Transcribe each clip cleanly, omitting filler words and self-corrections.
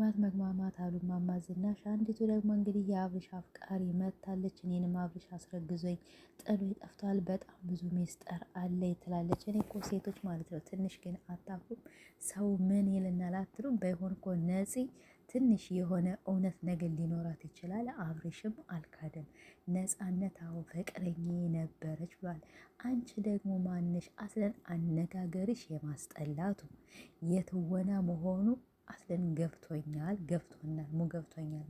በራት መግማማት አሉ እማማ ዝናሽ። አንዲቱ ደግሞ እንግዲህ የአብርሽ አፍቃሪ መታለች። እኔንም አብርሽ አስረግዞኝ ጥሎ ጠፍቷል፣ በጣም ብዙ ሚስጥር አለ ትላለች። እኔ እኮ ሴቶች ማለት ነው ትንሽ ግን አታፍሩም? ሰው ምን ይልናል አትሉም? ባይሆን እኮ ነፂ ትንሽ የሆነ እውነት ነገር ሊኖራት ይችላል። አብርሽም አልካደም። ነፃነት አዎ ፍቅረኛ ነበረች ብሏል። አንቺ ደግሞ ማንሽ? አስለን አነጋገርሽ የማስጠላቱ የትወና መሆኑ አስለን ገብቶኛል፣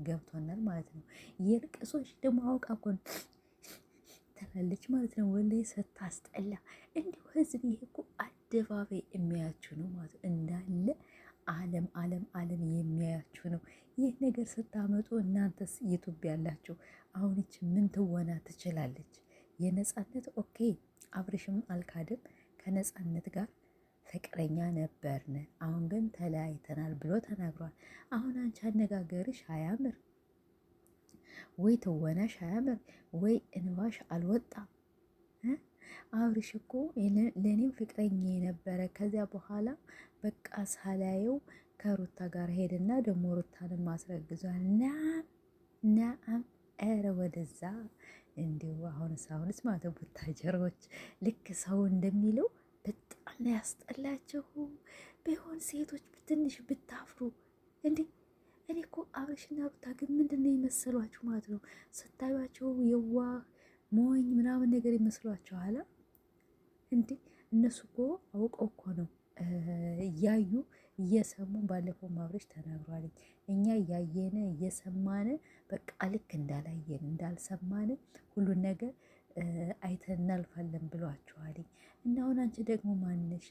ገብቶናል ማለት ነው። የልቅሶች ደግሞ አውቃ እኮ ትላለች ማለት ነው። ወላሂ ስታስጠላ እንዲሁ ህዝብ ይሄ እኮ አደባባይ የሚያያችሁ ነው ማለት እንዳለ ዓለም የሚያያችሁ ነው። ይህ ነገር ስታመጡ እናንተስ ዩቱብ ያላችሁ አሁን ይች ምን ትወና ትችላለች? የነፃነት ኦኬ አብርሽም አልካድም ከነፃነት ጋር ፍቅረኛ ነበርን፣ አሁን ግን ተለያይተናል ብሎ ተናግሯል። አሁን አንቺ አነጋገርሽ አያምር ወይ ትወናሽ አያምር ወይ እንባሽ አልወጣም። አብርሽ እኮ ለእኔም ፍቅረኛ የነበረ ከዚያ በኋላ በቃ ሳላየው ከሩታ ጋር ሄድና ደግሞ ሩታንም ማስረግዟል። ናም ኧረ ወደዛ እንዲሁ አሁንስ ማለት ቡታጀሮች ልክ ሰው እንደሚለው በጣም ያስጠላችሁ። ቢሆን ሴቶች ትንሽ ብታፍሩ እንዴ! እኔ እኮ አብርሽና ሩታ ግን ምንድን ነው የመሰሏችሁ ማለት ነው? ስታዩቸው የዋህ ሞኝ ምናምን ነገር ይመስሏችኋል እንዴ? እነሱ እኮ አውቀው እኮ ነው እያዩ እየሰሙ። ባለፈው አብርሽ ተናግሯል። እኛ እያየን እየሰማን በቃ ልክ እንዳላየን እንዳልሰማን ሁሉን ነገር አይተን እናልፋለን ብሏችኋል። እና አሁን አንቺ ደግሞ ማንሽ?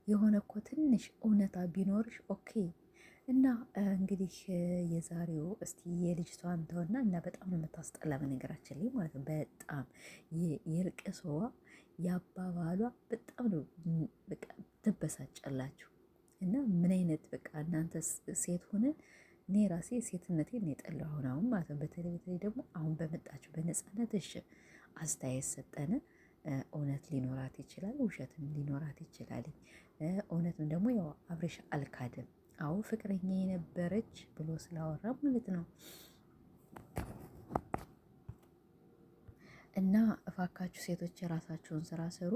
የሆነ እኮ ትንሽ እውነታ ቢኖርሽ ኦኬ። እና እንግዲህ የዛሬው እስቲ የልጅቷን ተውና እና በጣም ነው የምታስጠላ በነገራችን ላይ ማለት ነው። በጣም የልቅሶዋ ያባባሏ በጣም ነው በቃ ትበሳጨላችሁ። እና ምን አይነት በቃ እናንተ ሴት ሆነን እኔ ራሴ ሴትነቴን የጠላሁ አሁን ማለት ነው። በተለይ ደግሞ አሁን በመጣችሁ በነፃነት እሺ አስተያየት ሰጠነ። እውነት ሊኖራት ይችላል፣ ውሸትም ሊኖራት ይችላል። እውነትም ደግሞ ያው አብርሽ አልካድም። አዎ ፍቅረኛ የነበረች ብሎ ስላወራ ማለት ነው። እና እባካችሁ ሴቶች የራሳችሁን ስራ ስሩ።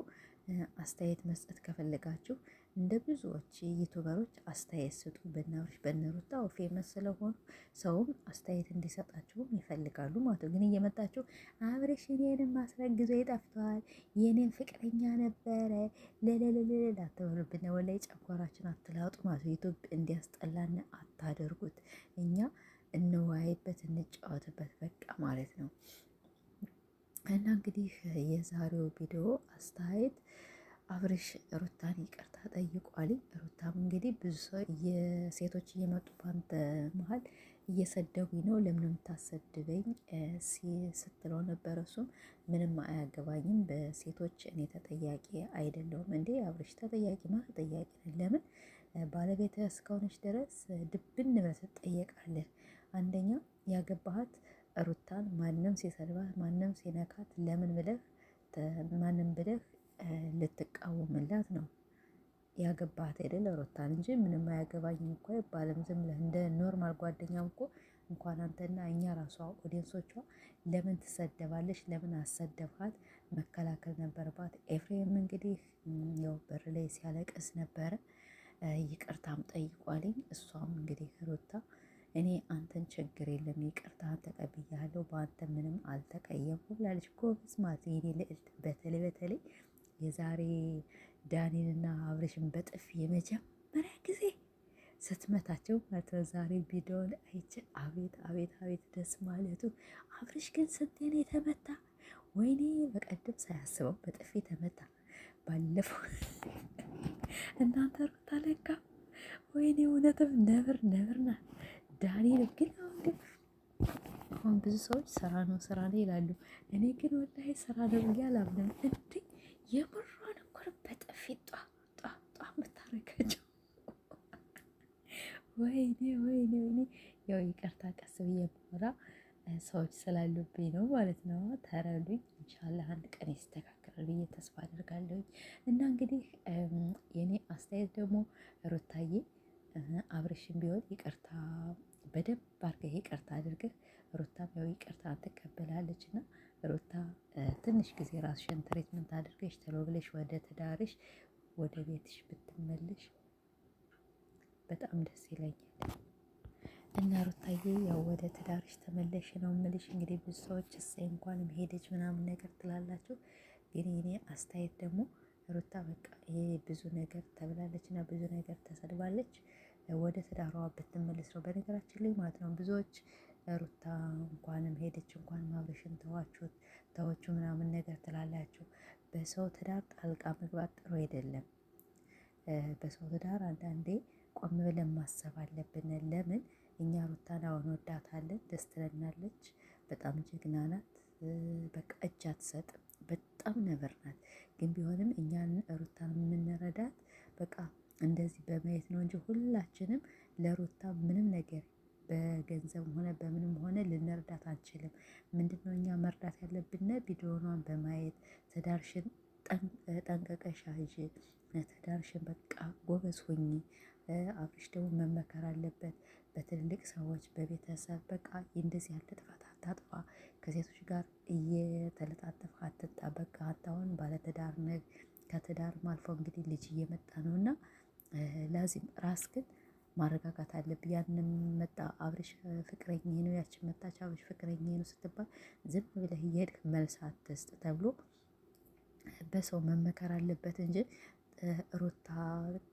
አስተያየት መስጠት ከፈለጋችሁ እንደ ብዙዎች ዩቱበሮች አስተያየት ስጡ። በናብርሽ በነሩታ ፌመስ ስለሆኑ ሰውም አስተያየት እንዲሰጣችሁም ይፈልጋሉ ማለት ነው። ግን እየመጣችሁ አብርሽ እኔንም አስረግዞ ይጠፍተዋል፣ የኔን ፍቅረኛ ነበረ ለለለለለ አትበሉብን። ወላይ ጨጓራችን አትላጡ ማለት ነው። ዩቱብ እንዲያስጠላን አታደርጉት። እኛ እንወያይበት፣ እንጫወትበት በቃ ማለት ነው። እና እንግዲህ የዛሬው ቪዲዮ አስተያየት አብርሽ ሩታን ይቅርታ ጠይቋል። ሩታም እንግዲህ ብዙ ሰው የሴቶች እየመጡ ባንተ መሀል እየሰደቡኝ ነው፣ ለምን የምታሰድበኝ ስትለው ነበረ። እሱም ምንም አያገባኝም፣ በሴቶች እኔ ተጠያቂ አይደለሁም። እንዴ አብርሽ ተጠያቂ ማለት ተጠያቂ ነን። ለምን ባለቤት እስከሆነች ድረስ ድብን ብለህ ትጠየቃለህ። አንደኛ ያገባሃት ሩታን ማንም ሲሰድባት ማንም ሲነካት ለምን ብለህ ማንም ብለህ ልትቃወምላት ነው ያገባት አይደለ ሩታን እንጂ ምንም አያገባኝም እኮ አይባልም። ዝም ብለህ እንደ ኖርማል ጓደኛም እኮ እንኳን አንተና እኛ ራሷ ኦዲየንሶቿ ለምን ትሰደባለች? ለምን አሰደብሃት? መከላከል ነበረባት። ኤፍሬም እንግዲህ ያው በር ላይ ሲያለቅስ ነበረ፣ ይቅርታም ጠይቋልኝ። እሷም እንግዲህ ሩታ እኔ አንተን ችግር የለም ይቅርታህን ተቀብያለሁ፣ በአንተ ምንም አልተቀየምኩም ብላለች። ጎበዝ ማለት የኔ ልዕልት። በተለይ የዛሬ ዳኒንና አብርሽን በጥፊ የመጀመሪያ ጊዜ ስትመታቸው ማለት ነው። ዛሬ ቪዲዮን አይቼ አቤት ደስ ማለቱ። አብርሽ ግን ስንቴ ነው የተመታ? ወይኔ በቀደም ሳያስበው በጥፊ ተመታ። ባለፈው እናንተ ሩታ ለካ ወይኔ እውነትም ነብርና ዳኒ ግን አሁን ብዙ ሰዎች ስራ ነው ይላሉ። እኔ ግን ወላሂ ስራ ነው ብዬ አላምንም። እንዴ የምሯን እኮ በጥፊ ጧ የምታረጋቸው። ወይኔ ያው ይቅርታ ቀስ ብዬ ማውራ ሰዎች ስላሉብኝ ነው ማለት ነው። ተረዱኝ። ኢንሻላህ አንድ ቀን ይስተካከላል ብዬ ተስፋ አደርጋለሁ። እና እንግዲህ የኔ አስተያየት ደግሞ ሩታዬ አብርሽም ቢሆን ይቅርታ በደንብ አድርገህ ይቅርታ አድርገህ ሩታም ያው ይቅርታ ትቀበላለች እና ሩታ ትንሽ ጊዜ ራስሽን ትሪትመንት አድርገሽ ቶሎ ብለሽ ወደ ትዳርሽ ወደ ቤትሽ ብትመለሽ በጣም ደስ ይለኛል። እና ሩታዬ ያው ወደ ትዳርሽ ተመለሽ ነው የምልሽ። እንግዲህ ብዙ ሰዎች እሰይ እንኳንም ሄደች ምናምን ነገር ትላላችሁ፣ ግን የኔ አስተያየት ደግሞ ሩታ በቃ ይሄ ብዙ ነገር ተብላለች እና ብዙ ነገር ተሰድባለች። ወደ ትዳሯ ብትመለስ ነው በነገራችን ላይ ማለት ነው። ብዙዎች ሩታ እንኳንም ሄደች እንኳንም አብርሽን ተወቹ ምናምን ነገር ትላላችሁ። በሰው ትዳር ጣልቃ መግባት ጥሩ አይደለም። በሰው ትዳር አንዳንዴ ቆም ብለን ማሰብ አለብን። ለምን እኛ ሩታን አሁን ወዳታለን፣ ደስ ትለናለች፣ በጣም ጀግና ናት። በቃ እጅ አትሰጥም፣ በጣም ነበር ናት። ግን ቢሆንም እኛን ሩታን የምንረዳት በቃ እንደዚህ በማየት ነው እንጂ ሁላችንም ለሩታ ምንም ነገር በገንዘብ ሆነ በምንም ሆነ ልንረዳት አንችልም። ምንድነው እኛ መርዳት ያለብን ቪዲዮኗን በማየት ትዳርሽን ጠንቀቀሽ ያዢ፣ ትዳርሽን በቃ ጎበዝ ሁኚ። አብርሽ ደግሞ መመከር አለበት በትልልቅ ሰዎች በቤተሰብ በቃ እንደዚህ ያለ ጥፋት አታጥፋ፣ ከሴቶች ጋር እየተለጣጠፍክ አትጣ። በቃ አታውን ባለትዳር ነህ፣ ከትዳርም አልፎ እንግዲህ ልጅ እየመጣ ነው እና ላዚም ራስ ግን ማረጋጋት አለብህ። ያንን መጣ አብርሽ ፍቅረኛ ነው፣ ያችን መጣች አብርሽ ፍቅረኛ ነው ስትባል ዝም ብለህ እየሄድክ መልስ አትስጥ ተብሎ በሰው መመከር አለበት እንጂ ሩታ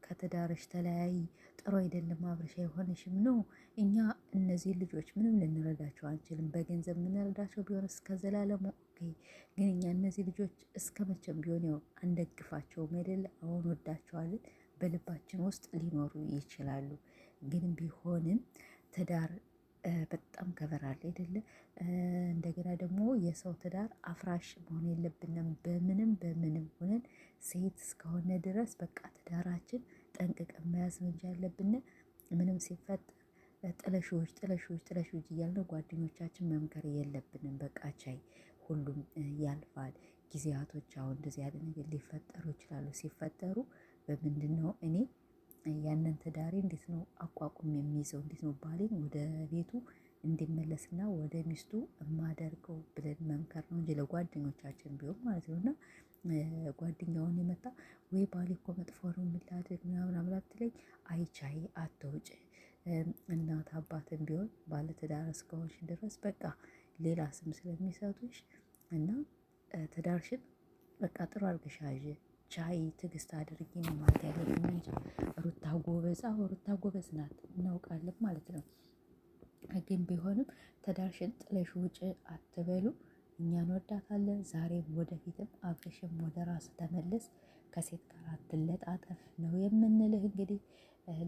ከትዳርሽ ተለያይ ጥሩ አይደለም አብርሽ አይሆንሽም ነው። እኛ እነዚህ ልጆች ምንም ልንረዳቸው አንችልም። በገንዘብ የምንረዳቸው ቢሆን እስከ ዘላለሙ ኦኬ። ግን እኛ እነዚህ ልጆች እስከ መቼም ቢሆን ያው አንደግፋቸውም አይደለ? አሁን ወዳቸዋለን፣ በልባችን ውስጥ ሊኖሩ ይችላሉ። ግን ቢሆንም ትዳር በጣም ከበራል አይደለ? እንደገና ደግሞ የሰው ትዳር አፍራሽ መሆን የለብንም። በምንም ሆነን ሴት እስከሆነ ድረስ በቃ ትዳራችን ጠንቅቀን መያዝ እንጂ ያለብን ምንም ሲፈጠር ጥለሾች እያልን ጓደኞቻችን መምከር የለብንም። በቃ ቻይ፣ ሁሉም ያልፋል። ጊዜያቶች አሁን እንደዚህ ያለ ነገር ሊፈጠሩ ይችላሉ። ሲፈጠሩ በምንድን ነው እኔ ያንን ትዳሬ እንዴት ነው አቋቁም የሚይዘው? እንዴት ነው ባሌን ወደ ቤቱ እንዲመለስና ወደ ሚስቱ የማደርገው ብለን መምከር ነው እንጂ ለጓደኞቻችን ቢሆን ማለት ነው። እና ጓደኛውን የመጣ ወይ ባሌ እኮ መጥፎ ነው የምላድርግ ምናምን አብላት ላይ አይቻይ አትውጭ። እናት አባትን ቢሆን ባለትዳር እስከሆንሽ ድረስ በቃ ሌላ ስም ስለሚሰጡሽ እና ትዳርሽን በቃ ጥሩ አድርገሽ ያዥ፣ ቻይ፣ ትዕግስት አድርጊ ነው ማለት ያለብን እንጂ ሩታ ጎበዝ፣ ሩታ ጎበዝ ናት እናውቃለን ማለት ነው። ግን ቢሆንም ትዳርሽን ጥለሽ ውጭ አትበሉ። እኛ እንወዳታለን ዛሬም ወደፊትም። አብርሽም ወደ ራስ ተመለስ፣ ከሴት ጋር አትለጣጠፍ ነው የምንልህ። እንግዲህ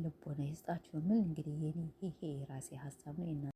ልቦና ይስጣችሁ። ምን እንግዲህ ይሄ የራሴ ሀሳብ ነው።